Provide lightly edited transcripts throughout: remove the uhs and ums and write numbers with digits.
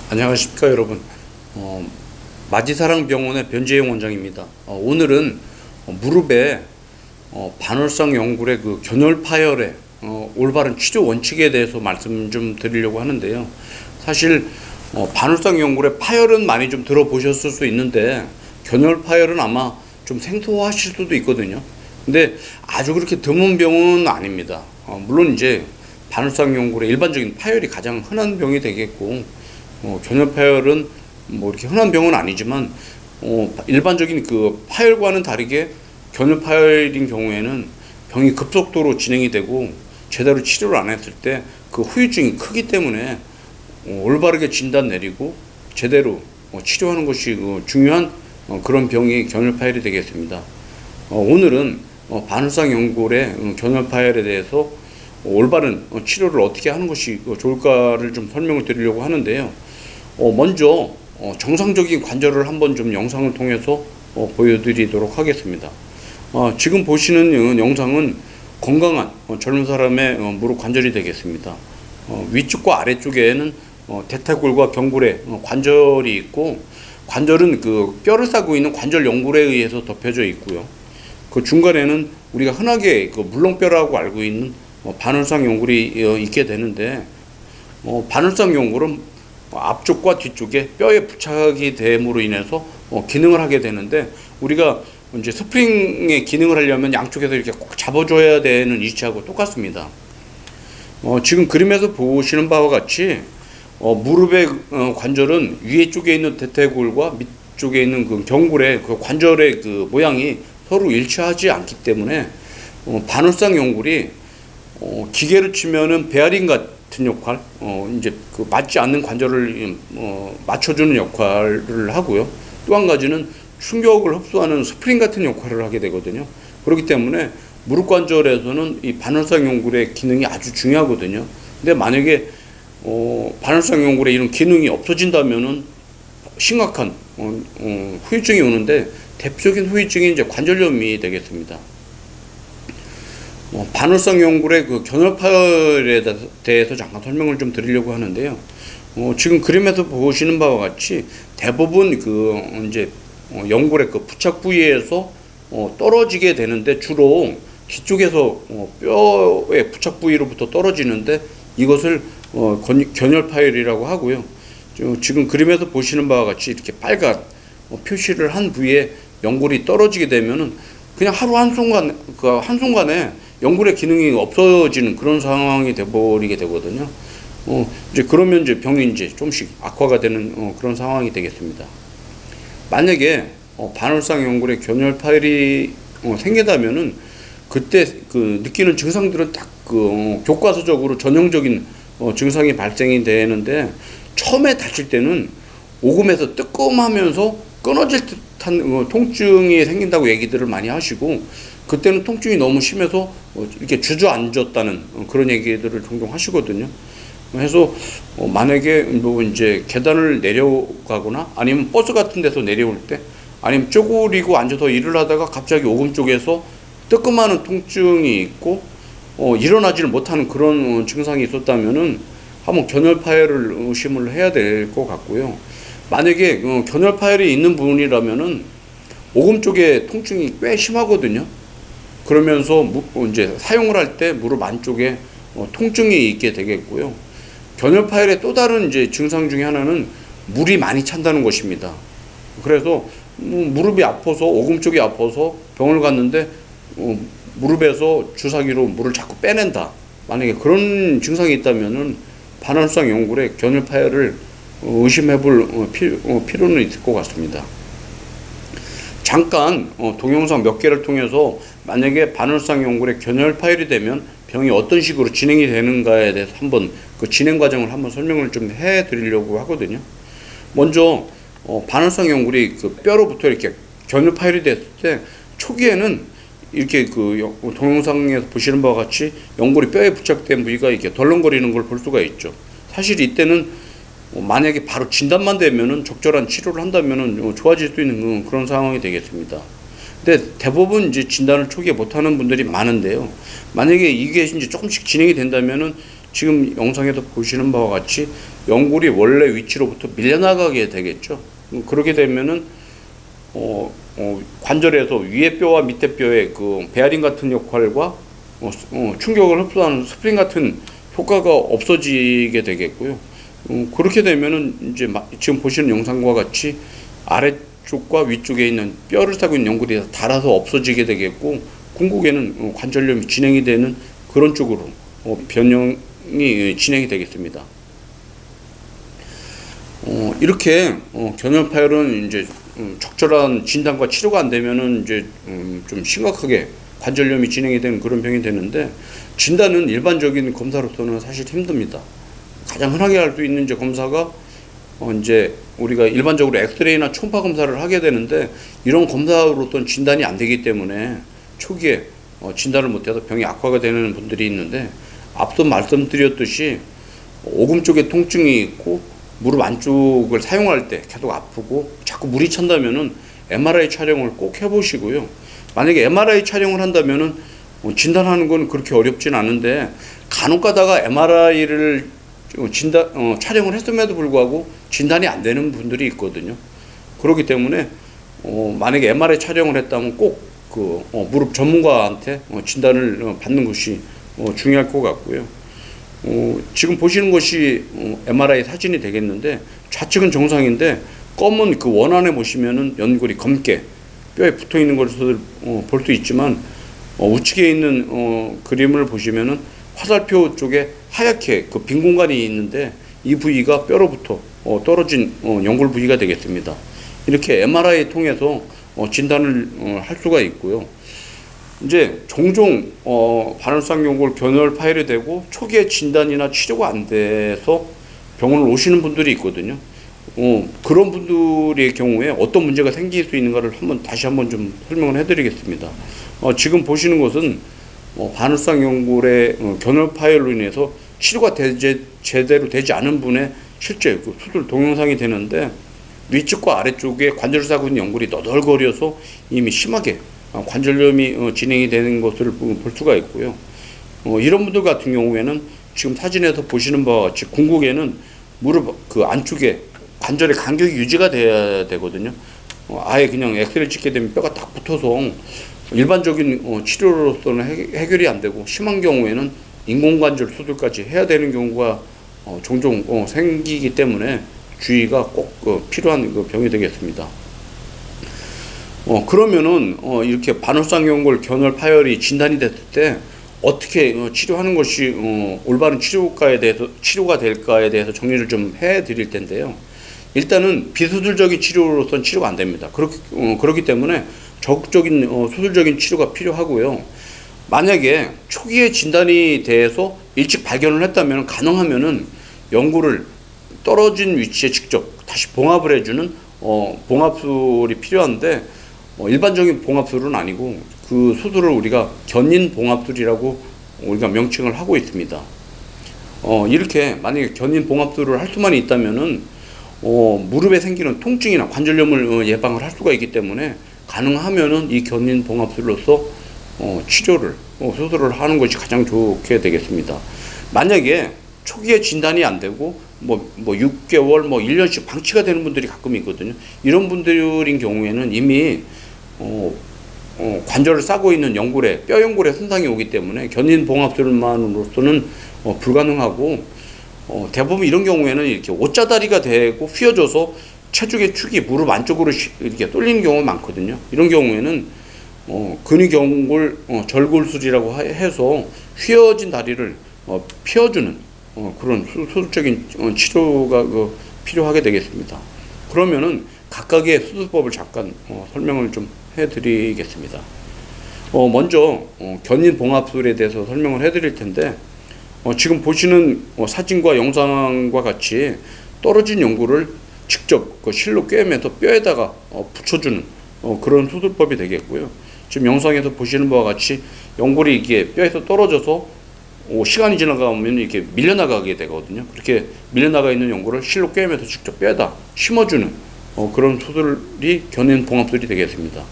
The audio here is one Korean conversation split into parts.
안녕하십니까 여러분. 마지사랑병원의 변재영 원장입니다. 오늘은 무릎에 반월성 연골의 그 견열 파열의 올바른 치료 원칙에 대해서 말씀 좀 드리려고 하는데요. 사실 반월성 연골의 파열은 많이 좀 들어보셨을 수 있는데 견열 파열은 아마 좀 생소하실 수도 있거든요. 근데 아주 그렇게 드문 병은 아닙니다. 물론 이제 반월성 연골의 일반적인 파열이 가장 흔한 병이 되겠고, 견열 파열은 뭐 이렇게 흔한 병은 아니지만 일반적인 그 파열과는 다르게 견열 파열인 경우에는 병이 급속도로 진행이 되고 제대로 치료를 안 했을 때 그 후유증이 크기 때문에 올바르게 진단 내리고 제대로 치료하는 것이 중요한 그런 병이 견열 파열이 되겠습니다. 오늘은 반월성 연골의 견열 파열에 대해서 올바른 치료를 어떻게 하는 것이 좋을까를 좀 설명을 드리려고 하는데요. 먼저 정상적인 관절을 한번 좀 영상을 통해서 보여드리도록 하겠습니다. 지금 보시는 영상은 건강한 젊은 사람의 무릎 관절이 되겠습니다. 위쪽과 아래쪽에는 대퇴골과 경골에 관절이 있고, 관절은 그 뼈를 싸고 있는 관절 연골에 의해서 덮여져 있고요. 그 중간에는 우리가 흔하게 그 물렁뼈라고 알고 있는 반월성 연골이 있게 되는데, 반월성 연골은 앞쪽과 뒤쪽에 뼈에 부착이 됨으로 인해서 기능을 하게 되는데, 우리가 이제 스프링의 기능을 하려면 양쪽에서 이렇게 꼭 잡아줘야 되는 위치하고 똑같습니다. 지금 그림에서 보시는 바와 같이 무릎의 관절은 위에 쪽에 있는 대퇴골과 밑쪽에 있는 그 경골의 그 관절의 그 모양이 서로 일치하지 않기 때문에 반월성 연골이 기계로 치면은 베어링 같은 역할, 이제 그 맞지 않는 관절을 맞춰주는 역할을 하고요. 또 한 가지는 충격을 흡수하는 스프링 같은 역할을 하게 되거든요. 그렇기 때문에 무릎 관절에서는 이 반월성 연골의 기능이 아주 중요하거든요. 근데 만약에 반월성 연골의 이런 기능이 없어진다면은 심각한 후유증이 오는데, 대표적인 후유증이 이제 관절염이 되겠습니다. 반월성 연골의 그 견열 파열에 대해서 잠깐 설명을 좀 드리려고 하는데요. 지금 그림에서 보시는 바와 같이 대부분 그 이제 연골의 그 부착 부위에서 떨어지게 되는데, 주로 뒤쪽에서 뼈의 부착 부위로부터 떨어지는데, 이것을 견열 파열이라고 하고요. 지금 그림에서 보시는 바와 같이 이렇게 빨간 표시를 한 부위에 연골이 떨어지게 되면은 그냥 하루 한순간에 연골의 기능이 없어지는 그런 상황이 돼버리게 되거든요. 이제 그러면 이제 병이 이제 좀씩 악화가 되는 그런 상황이 되겠습니다. 만약에 반월성 연골의 견열 파열이 생긴다면은 그때 그 느끼는 증상들은 딱 그 교과서적으로 전형적인 증상이 발생이 되는데, 처음에 다칠 때는 오금에서 뜨끔하면서 끊어질 듯한 통증이 생긴다고 얘기들을 많이 하시고, 그때는 통증이 너무 심해서 이렇게 주저앉았다는 그런 얘기들을 종종 하시거든요. 그래서 만약에 뭐 이제 계단을 내려가거나 아니면 버스 같은 데서 내려올 때, 아니면 쪼그리고 앉아서 일을 하다가 갑자기 오금 쪽에서 뜨끔하는 통증이 있고 일어나지를 못하는 그런 증상이 있었다면은 한번 견열 파열을 의심을 해야 될 것 같고요. 만약에 견열 파열이 있는 분이라면은 오금 쪽에 통증이 꽤 심하거든요. 그러면서 이제 사용을 할 때 무릎 안쪽에 통증이 있게 되겠고요. 견열 파열의 또 다른 이제 증상 중에 하나는 물이 많이 찬다는 것입니다. 그래서 무릎이 아파서, 오금 쪽이 아파서 병을 갔는데 무릎에서 주사기로 물을 자꾸 빼낸다. 만약에 그런 증상이 있다면은 반월성 연골의 견열 파열을 의심해 볼 필요는 있을 것 같습니다. 잠깐 동영상 몇 개를 통해서 만약에 반월성 연골의 견열 파열이 되면 병이 어떤 식으로 진행이 되는가에 대해서 한번 그 진행 과정을 한번 설명을 좀 해 드리려고 하거든요. 먼저 반월성 연골이 그 뼈로부터 이렇게 견열 파열이 됐을 때, 초기에는 이렇게 그 동영상에서 보시는 바와 같이 연골이 뼈에 부착된 부위가 이렇게 덜렁거리는 걸 볼 수가 있죠. 사실 이때는 만약에 바로 진단만 되면은, 적절한 치료를 한다면은 좋아질 수 있는 그런 상황이 되겠습니다. 근데 대부분 이제 진단을 초기에 못하는 분들이 많은데요. 만약에 이게 이제 조금씩 진행이 된다면은 지금 영상에서 보시는 바와 같이 연골이 원래 위치로부터 밀려나가게 되겠죠. 그렇게 되면은 관절에서 위에 뼈와 밑에 뼈의 그 베어링 같은 역할과 충격을 흡수하는 스프링 같은 효과가 없어지게 되겠고요. 그렇게 되면은 이제 지금 보시는 영상과 같이 아래쪽과 위쪽에 있는 뼈를 타고 있는 연골이 닳아서 없어지게 되겠고, 궁극에는 관절염이 진행이 되는 그런 쪽으로 변형이 진행이 되겠습니다. 이렇게 견열 파열은 이제 적절한 진단과 치료가 안 되면은 이제 좀 심각하게 관절염이 진행이 되는 그런 병이 되는데, 진단은 일반적인 검사로서는 사실 힘듭니다. 가장 흔하게 할 수 있는 이제 검사가 이제 우리가 일반적으로 엑스레이나 초음파 검사를 하게 되는데, 이런 검사로서는 진단이 안 되기 때문에 초기에 진단을 못해서 병이 악화가 되는 분들이 있는데, 앞서 말씀드렸듯이 오금 쪽에 통증이 있고 무릎 안쪽을 사용할 때 계속 아프고 자꾸 물이 찬다면은 MRI 촬영을 꼭 해보시고요. 만약에 MRI 촬영을 한다면은 진단하는 건 그렇게 어렵진 않은데, 간혹 가다가 MRI를 촬영을 했음에도 불구하고 진단이 안 되는 분들이 있거든요. 그렇기 때문에 만약에 MRI 촬영을 했다면 꼭 그 무릎 전문가한테 진단을 받는 것이 중요할 것 같고요. 지금 보시는 것이 MRI 사진이 되겠는데, 좌측은 정상인데 검은 그 원 안에 보시면은 연골이 검게 뼈에 붙어 있는 것을 볼 수 있지만, 우측에 있는 그림을 보시면은 화살표 쪽에 하얗게 그 빈 공간이 있는데, 이 부위가 뼈로부터 떨어진 연골 부위가 되겠습니다. 이렇게 MRI 통해서 진단을 할 수가 있고요. 이제 종종 반월상 연골 견열 파열이 되고 초기에 진단이나 치료가 안 돼서 병원을 오시는 분들이 있거든요. 그런 분들의 경우에 어떤 문제가 생길 수 있는가를 다시 한번 좀 설명을 해드리겠습니다. 지금 보시는 것은 반월상 연골의 견열 파열로 인해서 치료가 제대로 되지 않은 분의 실제 그 수술 동영상이 되는데, 위쪽과 아래쪽에 관절을 싸고 있는 연골이 너덜거려서 이미 심하게 관절염이 진행이 되는 것을 볼 수가 있고요. 이런 분들 같은 경우에는 지금 사진에서 보시는 바와 같이 궁극에는 무릎 그 안쪽에 관절의 간격이 유지가 돼야 되거든요. 아예 그냥 엑스레이를 찍게 되면 뼈가 딱 붙어서 일반적인 치료로서는 해결이 안 되고, 심한 경우에는 인공관절 수술까지 해야 되는 경우가 종종 생기기 때문에 주의가 꼭 필요한 병이 되겠습니다. 그러면은 이렇게 반월상 연골 견열 파열이 진단이 됐을 때 어떻게 치료하는 것이 올바른 치료가 될까에 대해서 정리를 좀 해드릴 텐데요. 일단은 비수술적인 치료로서는 치료가 안 됩니다. 그렇기 때문에 적극적인 수술적인 치료가 필요하고요. 만약에 초기에 진단이 돼서 일찍 발견을 했다면 가능하면은 연골을 떨어진 위치에 직접 다시 봉합을 해주는 봉합술이 필요한데, 일반적인 봉합술은 아니고 그 수술을 우리가 견인 봉합술이라고 우리가 명칭을 하고 있습니다. 이렇게 만약에 견인 봉합술을 할 수만 있다면은 무릎에 생기는 통증이나 관절염을 예방을 할 수가 있기 때문에, 가능하면은 이 견인 봉합술로서 수술을 하는 것이 가장 좋게 되겠습니다. 만약에 초기에 진단이 안 되고 6개월 1년씩 방치가 되는 분들이 가끔 있거든요. 이런 분들인 경우에는 이미 관절을 싸고 있는 연골에 뼈 연골에 손상이 오기 때문에 견인 봉합술만으로서는 불가능하고, 대부분 이런 경우에는 이렇게 옷자다리가 되고 휘어져서 체중의 축이 무릎 안쪽으로 이렇게 쏠리는 경우가 많거든요. 이런 경우에는 근위경골 절골술이라고 해서 휘어진 다리를 펴주는 그런 수술적인 치료가 필요하게 되겠습니다. 그러면은 각각의 수술법을 잠깐 설명을 좀 해드리겠습니다. 먼저 견인 봉합술에 대해서 설명을 해드릴 텐데, 지금 보시는 사진과 영상과 같이 떨어진 연골을 직접 그 실로 꿰매서 뼈에다가 붙여주는 그런 수술법이 되겠고요. 지금 영상에서 보시는 바와 같이 연골이 이게 뼈에서 떨어져서 시간이 지나가면 이렇게 밀려나가게 되거든요. 그렇게 밀려나가 있는 연골을 실로 꿰매서 직접 뼈에다 심어주는 그런 수술이 견인 봉합술이 되겠습니다.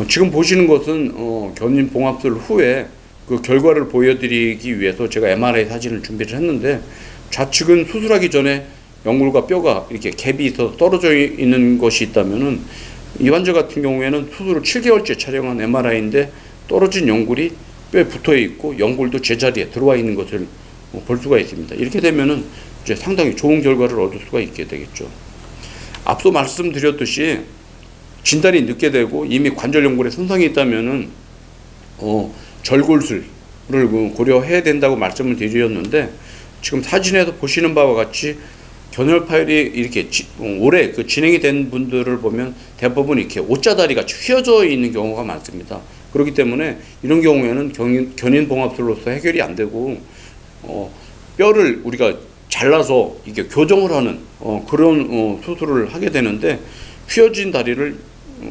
지금 보시는 것은 견인 봉합술 후에 그 결과를 보여드리기 위해서 제가 MRI 사진을 준비를 했는데, 좌측은 수술하기 전에 연골과 뼈가 이렇게 갭이 있어서 떨어져 있는 것이 있다면은, 이 환자 같은 경우에는 수술을 7개월째 촬영한 MRI인데 떨어진 연골이 뼈에 붙어 있고 연골도 제자리에 들어와 있는 것을 볼 수가 있습니다. 이렇게 되면은 이제 상당히 좋은 결과를 얻을 수가 있게 되겠죠. 앞서 말씀드렸듯이 진단이 늦게 되고 이미 관절 연골에 손상이 있다면은 절골술을 고려해야 된다고 말씀을 드렸는데, 지금 사진에서 보시는 바와 같이 견혈 파열이 이렇게 오래 진행이 된 분들을 보면 대부분 이렇게 옷자다리 같이 휘어져 있는 경우가 많습니다. 그렇기 때문에 이런 경우에는 견인봉합술로서 해결이 안 되고 뼈를 우리가 잘라서 이게 교정을 하는 그런 수술을 하게 되는데, 휘어진 다리를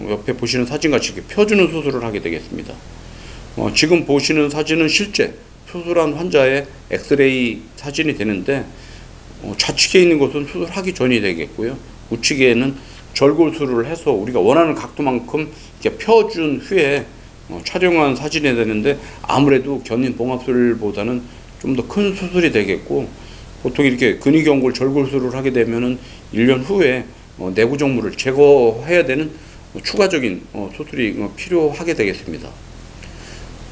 옆에 보시는 사진같이 이렇게 펴주는 수술을 하게 되겠습니다. 지금 보시는 사진은 실제 수술한 환자의 엑스레이 사진이 되는데, 좌측에 있는 것은 수술하기 전이 되겠고요. 우측에는 절골술을 해서 우리가 원하는 각도만큼 이렇게 펴준 후에 촬영한 사진이 되는데, 아무래도 견인봉합술보다는 좀 더 큰 수술이 되겠고, 보통 이렇게 근위경골 절골술을 하게 되면은 1년 후에 내구정물을 제거해야 되는 추가적인 수술이 필요하게 되겠습니다.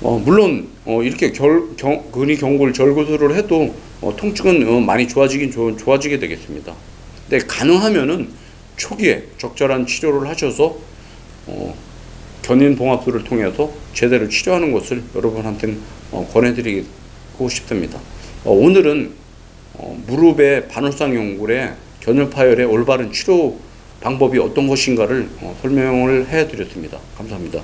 물론 이렇게 근위경골 절골술을 해도 통증은 많이 좋아지게 되겠습니다. 근데 가능하면은 초기에 적절한 치료를 하셔서 견인봉합술을 통해서 제대로 치료하는 것을 여러분한테 권해드리고 싶습니다. 오늘은 무릎의 반월상 연골의 견혈 파열의 올바른 치료 방법이 어떤 것인가를 설명을 해드렸습니다. 감사합니다.